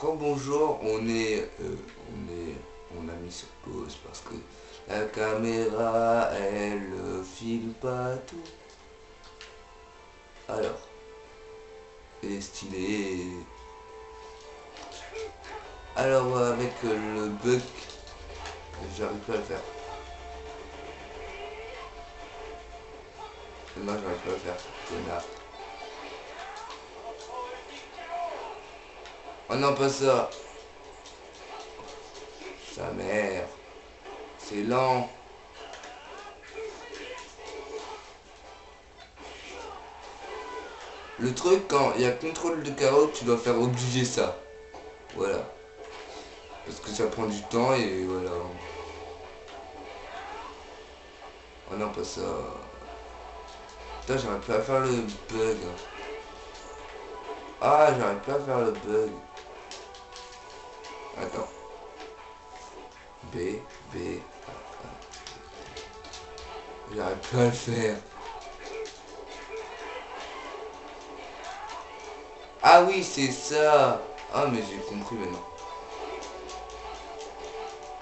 quand bonjour, on a mis sur pause parce que la caméra, elle filme pas tout. Alors, elle est stylée. Alors, avec le bug, j'arrive pas à le faire. Non, j'arrive pas à le faire, connard. Oh non, pas ça. Sa mère. C'est lent. Le truc, quand il y a contrôle de carreau, tu dois faire obliger ça. Voilà. Parce que ça prend du temps et voilà. Oh non, pas ça. Putain, j'arrive pas à faire le bug. Ah, j'arrive pas à faire le bug. Attends. B, B. J'arrive pas à le faire. Ah oui, c'est ça. Ah, mais j'ai compris maintenant.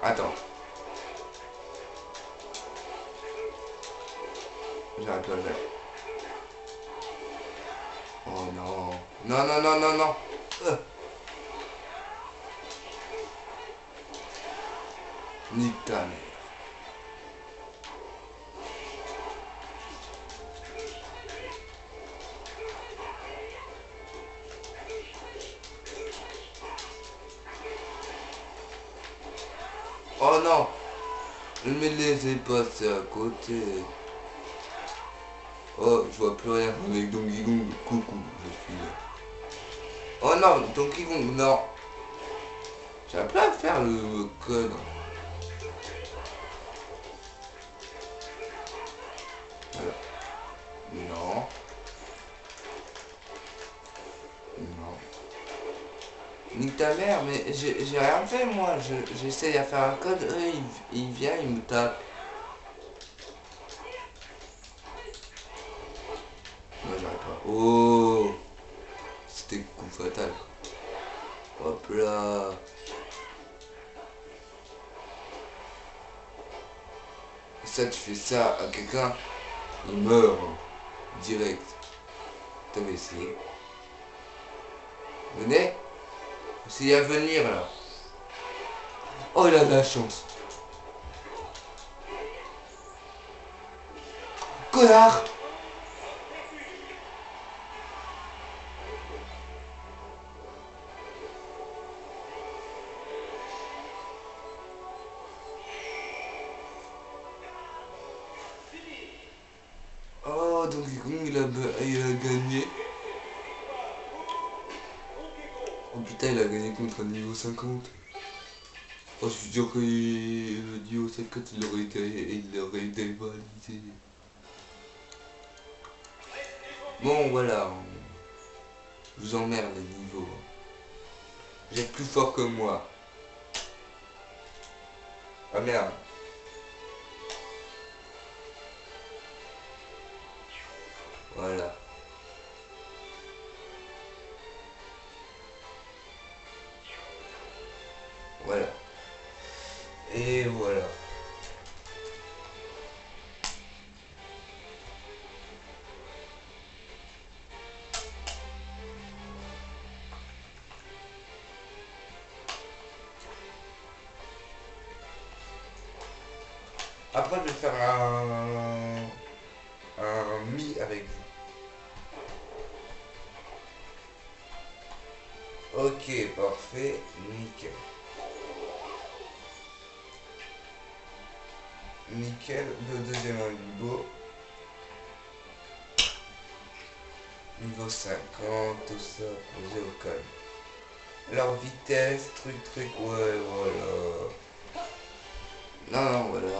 Attends. J'arrive pas à le faire. Oh non. Non, non, non, non, non. Nique ta mère. Oh non. Ne me laissez passer à côté. Oh, je vois plus rien avec Donkey Kong. Coucou, je suis là. Oh non, Donkey Kong, non. J'arrive pas à faire le code. Voilà. Non. Non. Nique ta mère, mais j'ai rien fait moi. J'essaye à faire un code, eux il vient, il me tape. Moi j'arrive pas. Oh, c'était coup fatal. Hop là. Et ça, tu fais ça à quelqu'un, il meurt. Direct. T'avais essayé. Venez. Essayez à venir là. Oh, il a de la chance. Connard. Oh, Donkey Kong, il a gagné. Oh putain, il a gagné contre un niveau 50. Oh, je suis sûr que le niveau 50, il aurait été validé. Bon, voilà. Je vous emmerde les niveaux. Vous êtes plus fort que moi. Ah merde. Voilà. Voilà. Et voilà. Après, je vais faire un mi avec vous. Ok, parfait. Nickel. Nickel. Le deuxième niveau. Niveau 50, tout ça, posé au calme. Alors, vitesse, truc, ouais, voilà. Non, non, voilà.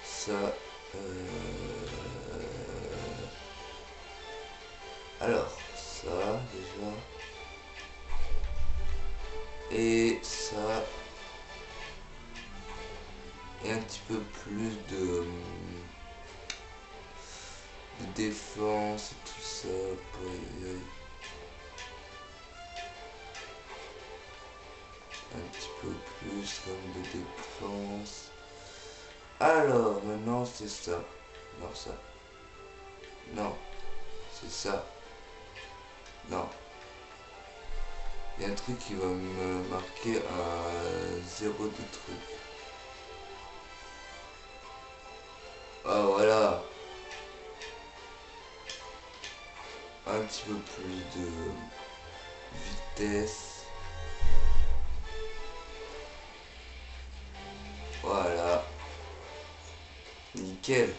Ça. Alors, ça, déjà. Et ça. Et un petit peu plus de défense et tout ça. un petit peu plus comme de défense. Alors, maintenant c'est ça. Non, ça. Non, c'est ça. Non. Il y a un truc qui va me marquer à 0 de truc. Ah voilà. Un petit peu plus de vitesse. Voilà. Nickel.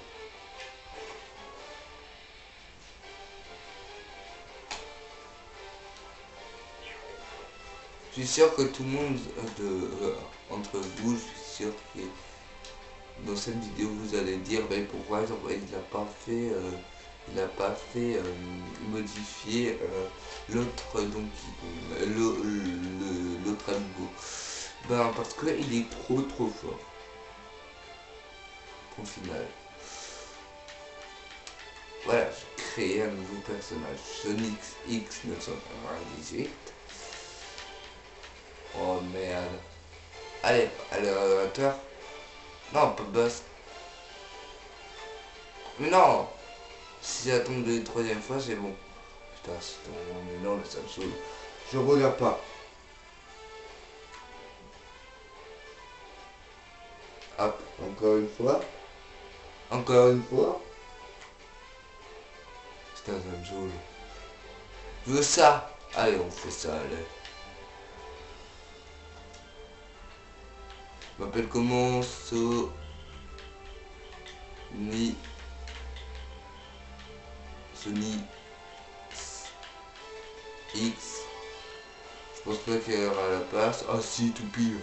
Je suis sûr que tout le monde entre vous, je suis sûr que dans cette vidéo vous allez dire pourquoi il n'a pas fait modifier l'autre Donkey Kong, l'autre amiibo. Parce que il est trop fort. Au final. Voilà, j'ai créé un nouveau personnage, Sonic X998. Oh merde. Allez, l'élévateur. Non, pas Buzz. Mais non. Si ça tombe de troisième fois, c'est bon. Putain, c'est bon, mais non, ça me saoule. Je regarde pas. Hop, encore une fois. Encore une fois. Putain, ça me saoule. Je veux ça. Allez, on fait ça, allez. Je m'appelle comment? Sony X. Je pense pas qu'il y aura la place. Ah si, tout pile.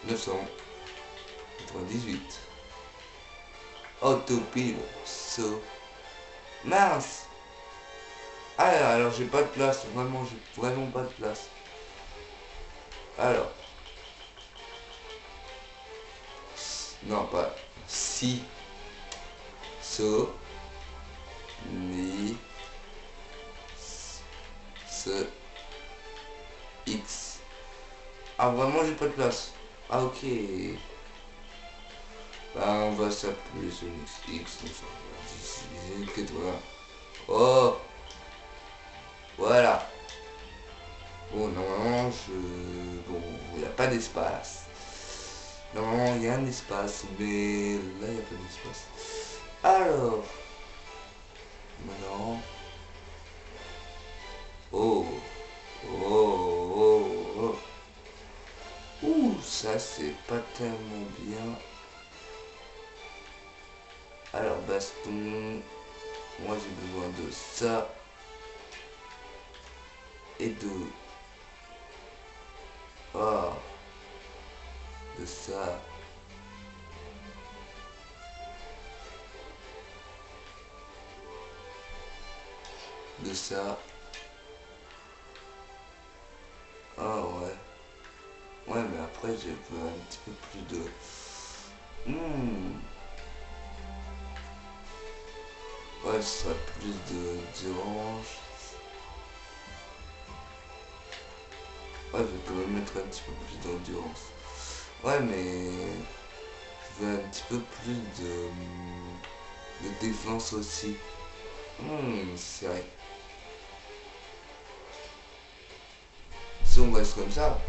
998. Oh, tout pile. Mince. Ah, alors j'ai pas de place. Vraiment, j'ai vraiment pas de place. Alors. Non, pas. Si. X. Ah, vraiment, j'ai pas de place. Ah, ok. Bah, on va s'appeler Sonic X. Que toi. Oh. Voilà. Bon, normalement, bon, il n'y a pas d'espace. Normalement, il y a un espace, mais là, il n'y a pas d'espace. Alors. Maintenant. Oh. Oh. Ouh, ça, c'est pas tellement bien. Alors, baston. Moi, j'ai besoin de ça. Et de... Ah. De ça. De ça. Ah ouais. Ouais, mais après, j'ai un petit peu plus de... Ouais, ce sera plus d'orange. Ouais, je vais quand même mettre un petit peu plus d'endurance. Ouais, mais... Je veux un petit peu plus de défense aussi. C'est vrai. Si on reste comme ça,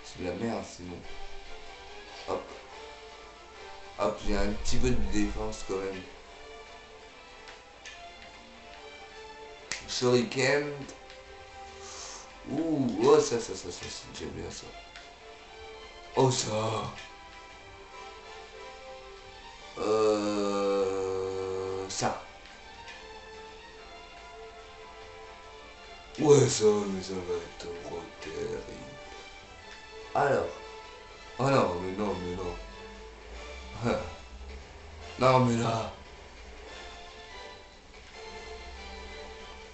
c'est de la merde sinon. Hop. Hop, j'ai un petit peu de défense quand même. Shuriken. Ouh, oh ça, c'est déjà bien ça. Oh ça. Ça. Ouais ça, mais ça va être trop terrible. Alors. Oh non, mais non, mais non. Non mais là.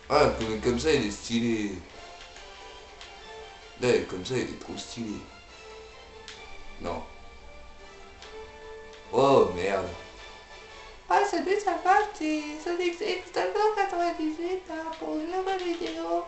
Ah, comme ça il est stylé. Là, comme ça il est trop stylé. Non. Oh merde. Ah, salut, ça va, c'est Sonic X 98 pour une nouvelle vidéo.